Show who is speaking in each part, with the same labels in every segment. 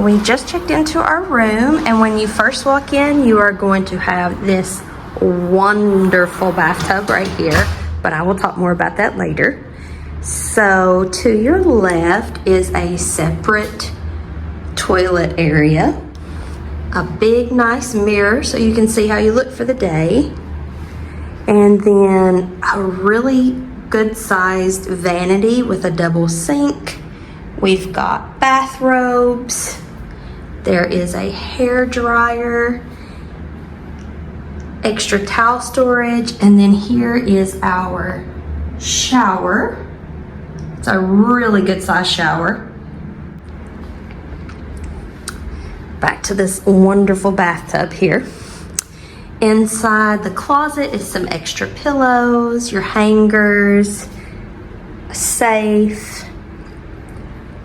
Speaker 1: we just checked into our room, and when you first walk in, you are going to have this wonderful bathtub right here, but I will talk more about that later. So to your left is a separate toilet area, a big nice mirror so you can see how you look for the day, and then a really good sized vanity with a double sink. We've got bathrobes, there is a hair dryer, extra towel storage, and then here is our shower. It's a really good size shower. Back to this wonderful bathtub here. Inside the closet is some extra pillows, your hangers, a safe,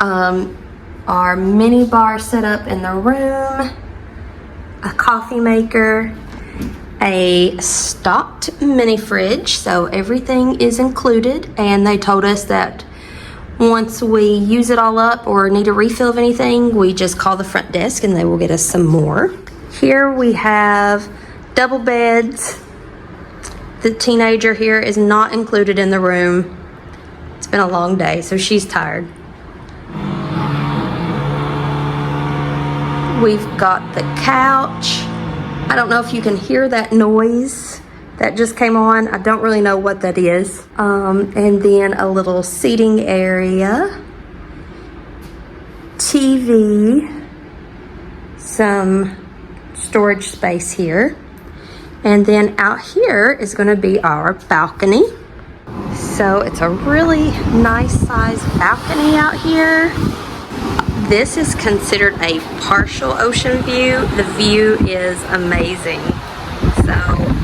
Speaker 1: our mini bar set up in the room, a coffee maker, a stocked mini fridge, so everything is included, and they told us that once we use it all up or need a refill of anything, we just call the front desk and they will get us some more. Here we have double beds. The teenager here is not included in the room. It's been a long day, so she's tired. We've got the couch. I don't know if you can hear that noise that just came on. I don't really know what that is. And then a little seating area, TV, some storage space here. And then out here is going to be our balcony. So it's a really nice size balcony out here. This is considered a partial ocean view. The view is amazing. So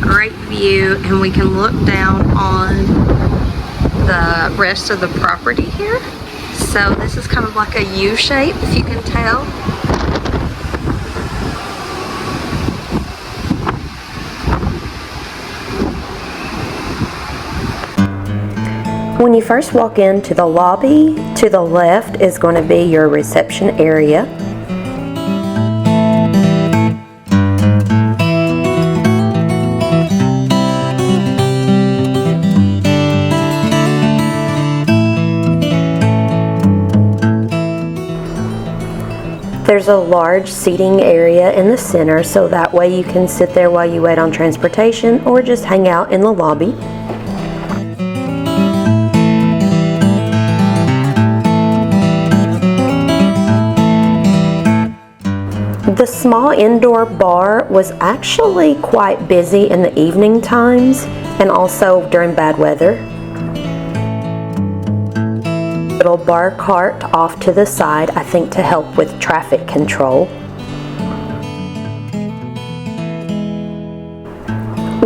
Speaker 1: great view, and we can look down on the rest of the property here. So this is kind of like a U shape, if you can tell. When you first walk into the lobby, to the left is going to be your reception area. There's a large seating area in the center, so that way you can sit there while you wait on transportation or just hang out in the lobby. The small indoor bar was actually quite busy in the evening times and also during bad weather. Little bar cart off to the side, I think to help with traffic control.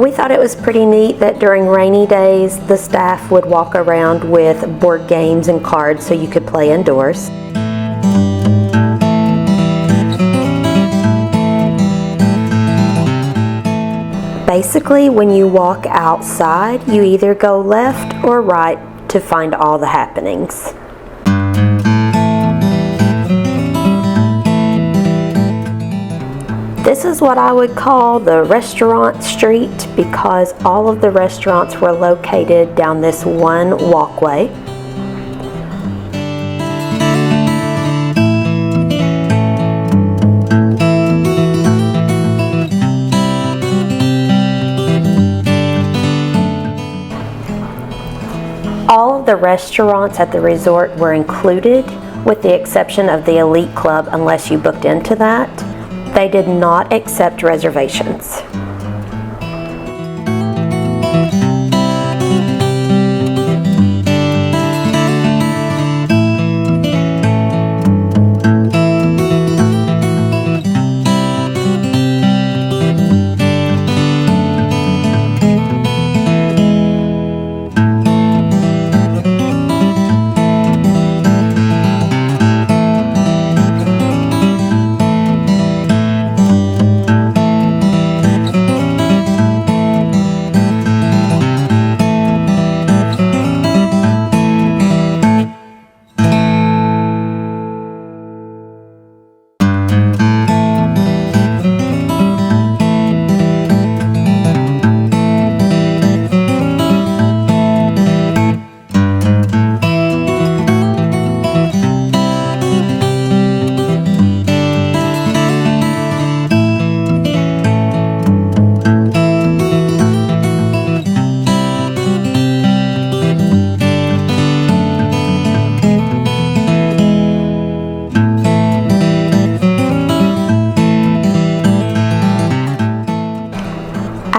Speaker 1: We thought it was pretty neat that during rainy days the staff would walk around with board games and cards so you could play indoors. Basically, when you walk outside, you either go left or right to find all the happenings. This is what I would call the restaurant street because all of the restaurants were located down this one walkway. All of the restaurants at the resort were included, with the exception of the Elite Club unless you booked into that. They did not accept reservations.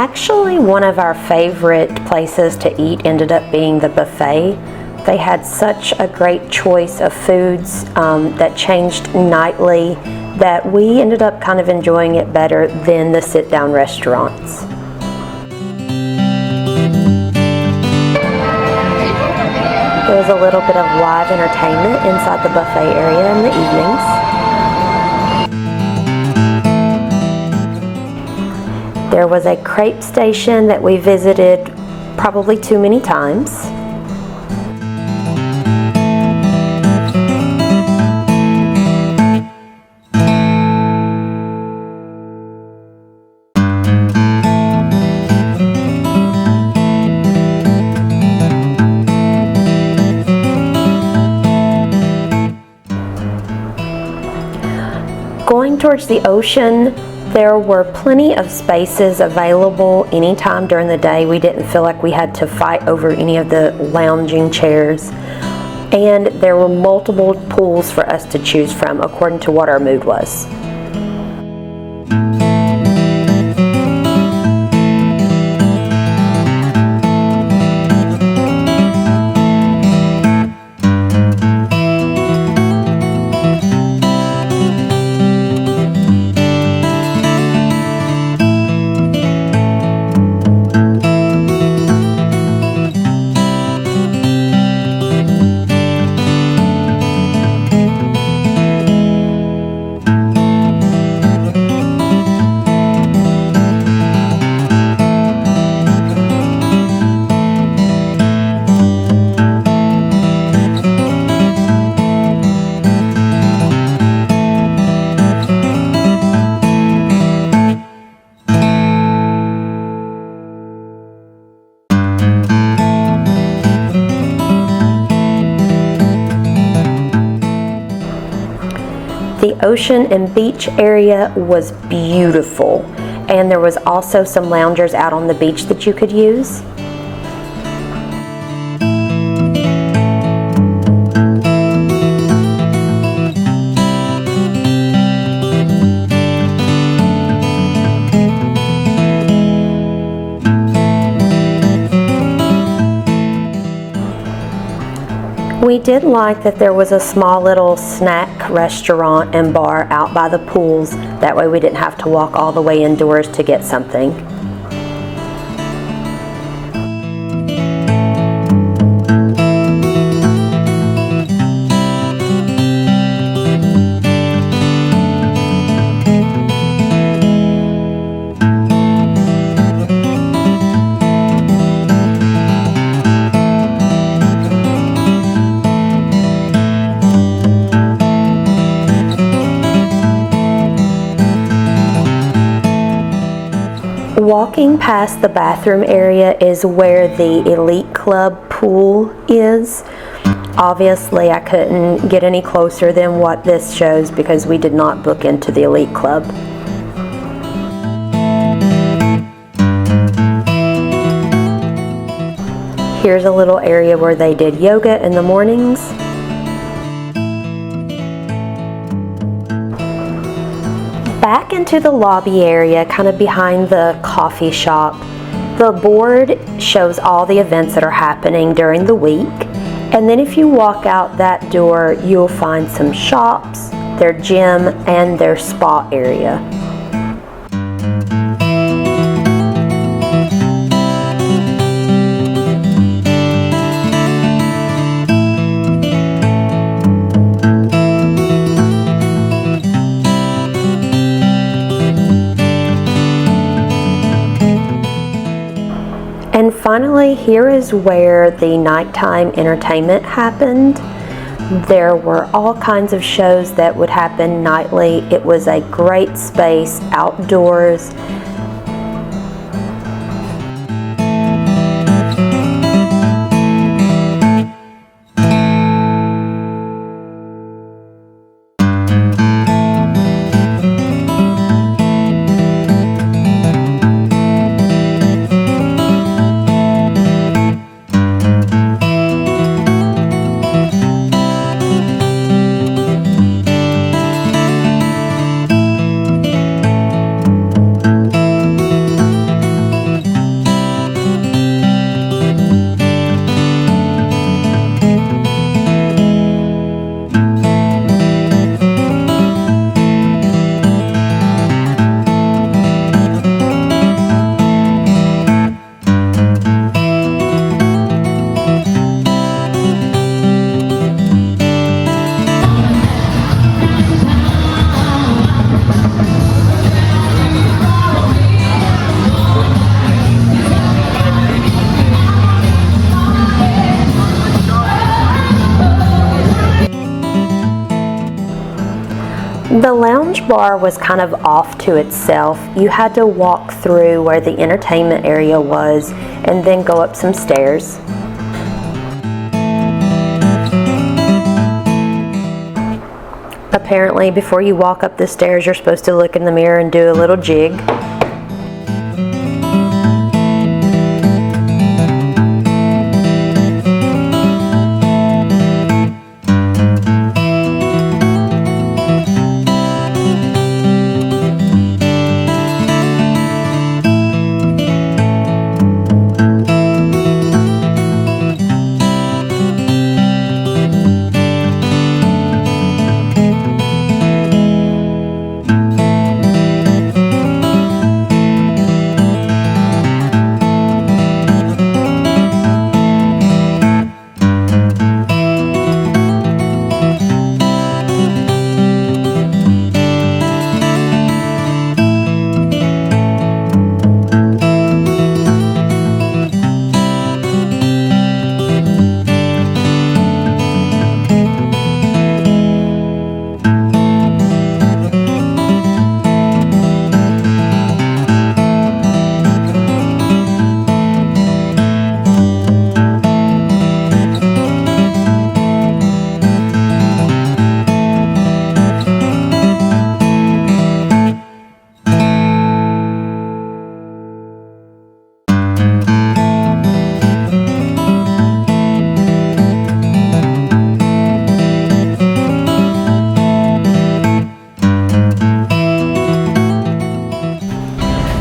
Speaker 2: Actually, one of our favorite places to eat ended up being the buffet. They had such a great choice of foods that changed nightly that we ended up kind of enjoying it better than the sit-down restaurants. There was a little bit of live entertainment inside the buffet area in the evenings. There was a crepe station that we visited probably too many times. Going towards the ocean, there were plenty of spaces available anytime during the day. We didn't feel like we had to fight over any of the lounging chairs. And there were multiple pools for us to choose from according to what our mood was. The ocean and beach area was beautiful, and there was also some loungers out on the beach that you could use. We did like that there was a small little snack restaurant and bar out by the pools. That way we didn't have to walk all the way indoors to get something. Walking past the bathroom area is where the Elite Club pool is. Obviously, I couldn't get any closer than what this shows because we did not book into the Elite Club. Here's a little area where they did yoga in the mornings. Back into the lobby area, kind of behind the coffee shop, the board shows all the events that are happening during the week. And then if you walk out that door, you'll find some shops, their gym, and their spa area. And finally, here is where the nighttime entertainment happened. There were all kinds of shows that would happen nightly. It was a great space outdoors. The lounge bar was kind of off to itself. You had to walk through where the entertainment area was and then go up some stairs. Apparently, before you walk up the stairs, you're supposed to look in the mirror and do a little jig.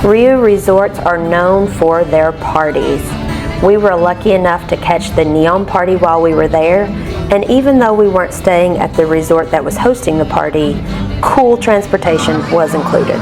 Speaker 2: Riu resorts are known for their parties. We were lucky enough to catch the neon party while we were there, and even though we weren't staying at the resort that was hosting the party, cool transportation was included.